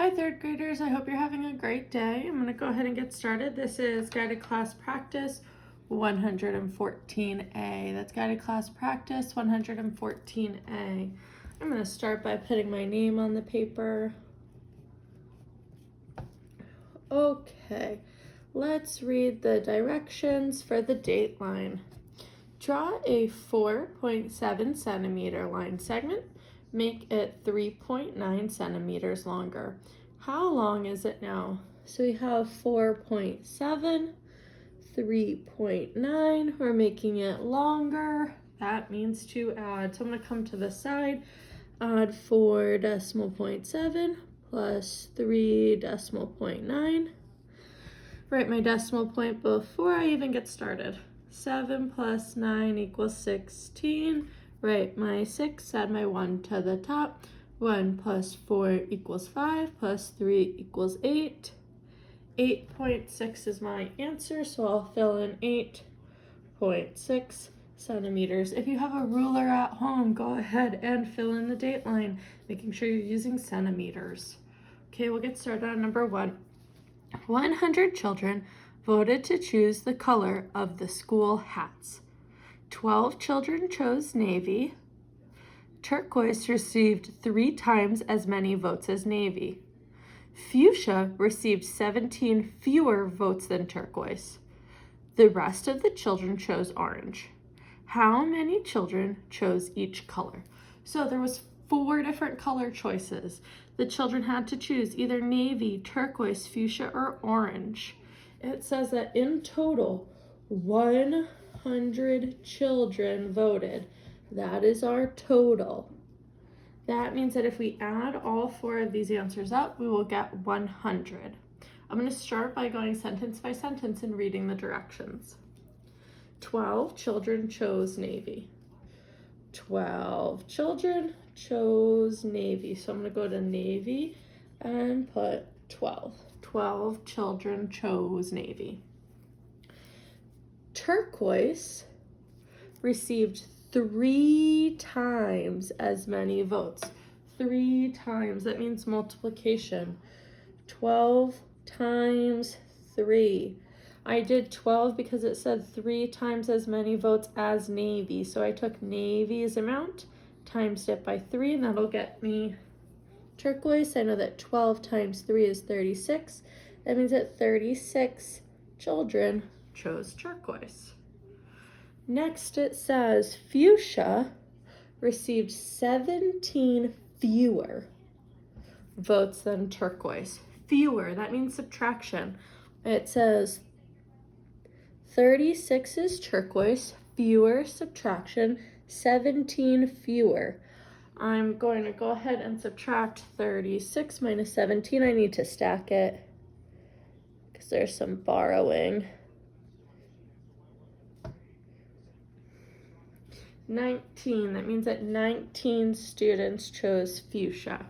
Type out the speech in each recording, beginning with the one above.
Hi third graders, I hope you're having a great day. I'm going to go ahead and get started. This is Guided Class Practice 114A. That's Guided Class Practice 114A. I'm going to start by putting my name on the paper. Okay, let's read the directions for the date line. Draw a 4.7 centimeter line segment. Make it 3.9 centimeters longer. How long is it now? So we have 4.7, 3.9. We're making it longer. That means to add. So I'm going to come to the side. Add 4.7 plus 3.9. Write my decimal point before I even get started. 7 plus 9 equals 16. Write my 6, add my 1 to the top. 1 plus 4 equals 5, plus 3 equals 8. 8.6 is my answer, so I'll fill in 8.6 centimeters. If you have a ruler at home, go ahead and fill in the date line, making sure you're using centimeters. Okay, we'll get started on number 1. 100 children voted to choose the color of the school hats. 12 children chose navy. Turquoise received 3 times as many votes as navy. Fuchsia received 17 fewer votes than turquoise. The rest of the children chose orange. How many children chose each color? So there was 4 different color choices. The children had to choose either navy, turquoise, fuchsia, or orange. It says that in total, 100 children voted. That is our total. That means that if we add all 4 of these answers up, we will get 100. I'm going to start by going sentence by sentence and reading the directions. 12 children chose navy. 12 children chose navy. So I'm going to go to navy and put 12. 12 children chose navy. Turquoise received 3 times as many votes. 3 times, that means multiplication. 12 times 3. I did 12 because it said 3 times as many votes as navy. So I took navy's amount, times it by 3, and that'll get me turquoise. I know that 12 times 3 is 36. That means that 36 children chose turquoise. Next it says fuchsia received 17 fewer votes than turquoise. Fewer, that means subtraction. It says 36 is turquoise, fewer, subtraction, 17 fewer. I'm going to go ahead and subtract 36 minus 17. I need to stack it because there's some borrowing. 19, that means that 19 students chose fuchsia.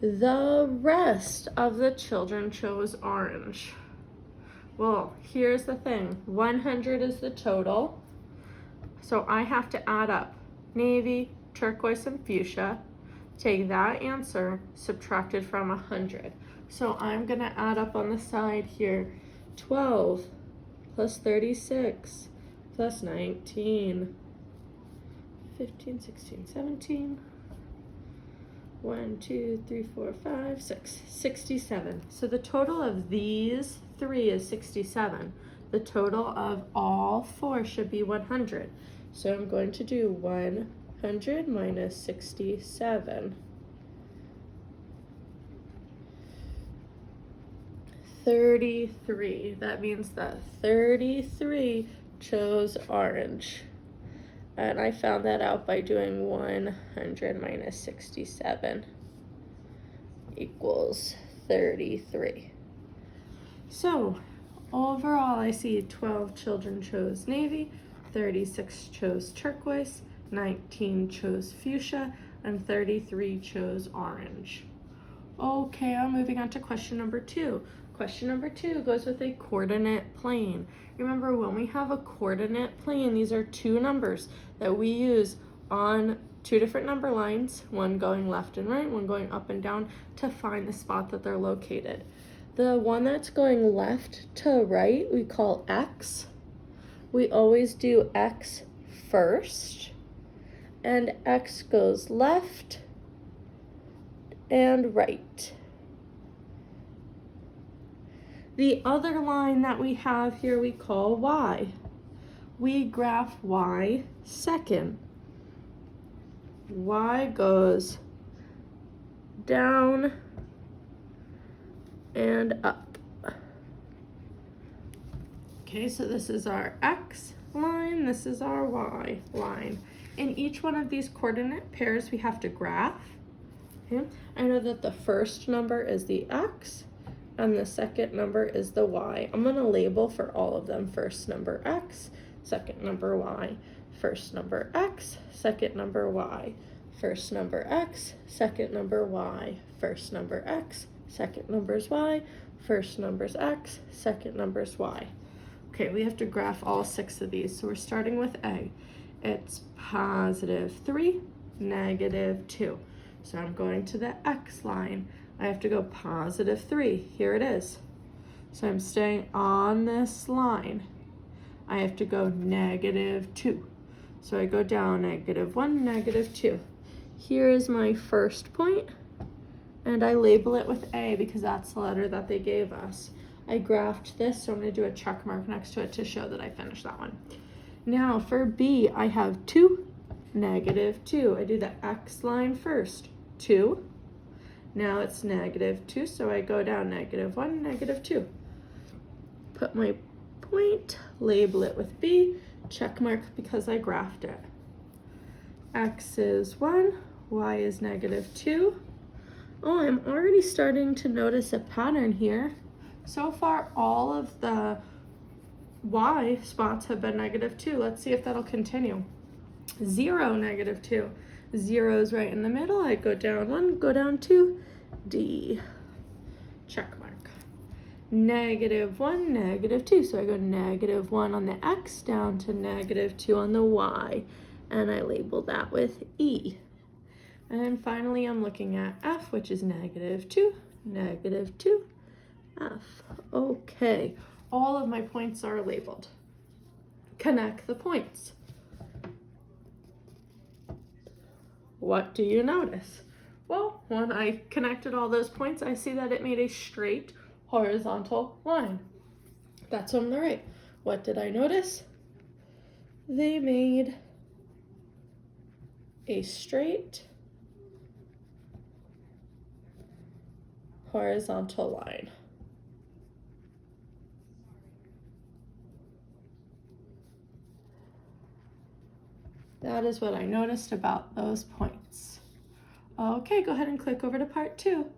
The rest of the children chose orange. Well, here's the thing. 100 is the total. So I have to add up navy, turquoise, and fuchsia. Take that answer, subtracted from 100. So I'm going to add up on the side here. 12 plus 36 plus 19, 15, 16, 17. 1, 2, 3, 4, 5, 6, 67. So the total of these 3 is 67. The total of all 4 should be 100. So I'm going to do 100 minus 67. 33. That means that 33 chose orange. And I found that out by doing 100 minus 67 equals 33. So overall, I see 12 children chose navy, 36 chose turquoise, 19 chose fuchsia, and 33 chose orange. Okay, I'm moving on to question number 2. Question number 2 goes with a coordinate plane. Remember, when we have a coordinate plane, these are 2 numbers that we use on two different number lines, one going left and right, one going up and down, to find the spot that they're located. The one that's going left to right, we call X. We always do X first, and X goes left and right. The other line that we have here we call Y. We graph Y second. Y goes down and up. Okay, so this is our X line, this is our Y line. In each one of these coordinate pairs, we have to graph. Okay, I know that the first number is the X and the second number is the Y. I'm gonna label for all of them. First number X, second number Y. First number X, second number Y. First number X, second number Y. First number X, second number's Y. First number's X, second number's Y. Okay, we have to graph all 6 of these. So we're starting with A. It's +3, -2. So I'm going to the X line. I have to go +3. Here it is. So I'm staying on this line. I have to go -2. So I go down -1, -2. Here is my first point, and I label it with A because that's the letter that they gave us. I graphed this, so I'm going to do a check mark next to it to show that I finished that one. Now for B, I have 2, -2. I do the X line first. 2. Now it's -2, so I go down -1, -2. Put my point, label it with B, check mark because I graphed it. X is 1, Y is -2. Oh, I'm already starting to notice a pattern here. So far, all of the Y spots have been -2. Let's see if that'll continue. 0, -2. 0 is right in the middle. I go down 1, go down 2, D. Check mark. -1, -2. So I go -1 on the X down to -2 on the Y. And I label that with E. And then finally, I'm looking at F, which is -2, -2, F. Okay, all of my points are labeled. Connect the points. What do you notice? Well, when I connected all those points, I see that it made a straight horizontal line. That's on the right. What did I notice? They made a straight horizontal line. That is what I noticed about those points. Okay, go ahead and click over to part 2.